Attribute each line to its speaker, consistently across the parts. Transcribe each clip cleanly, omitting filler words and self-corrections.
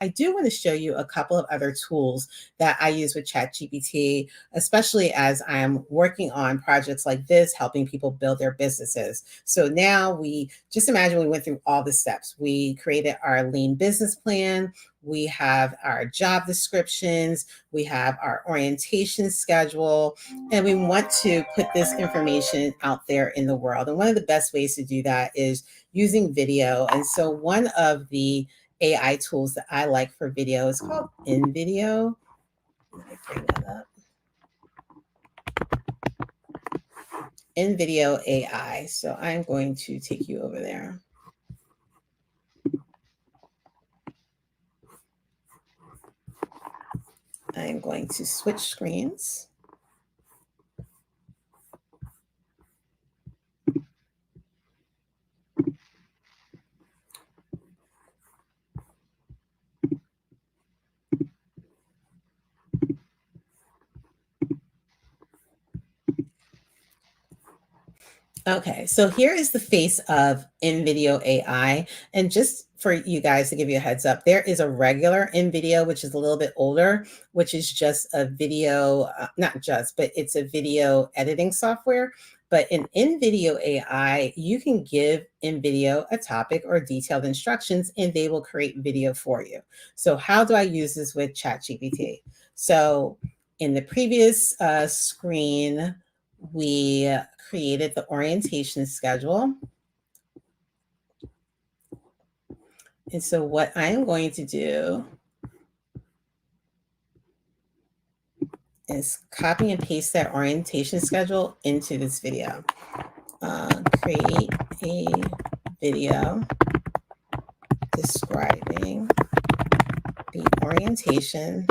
Speaker 1: I do want to show you a couple of other tools that I use with ChatGPT, especially as I'm working on projects like this, helping people build their businesses. So now we just imagine we went through all the steps. We created our lean business plan. We have our job descriptions. We have our orientation schedule, and we want to put this information out there in the world. And one of the best ways to do that is using video. And so one of the AI tools that I like for video is called NVIDEO. Let me bring that up. NVIDEO AI. So I'm going to take you over there. I'm going to switch screens. Okay, so here is the face of NVIDEO AI. And just for you guys to give you a heads up, there is a regular NVIDEO, which is a little bit older, which is just a video, not just, but it's a video editing software. But in NVIDEO AI, you can give NVIDEO a topic or detailed instructions, and they will create video for you. So how do I use this with ChatGPT? So in the previous screen, we created the orientation schedule. And so what I am going to do is copy and paste that orientation schedule into this video. Create a video describing the orientation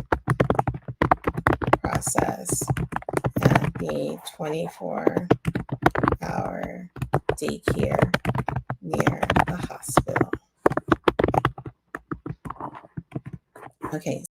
Speaker 1: process at the 24-hour daycare near the hospital. Okay,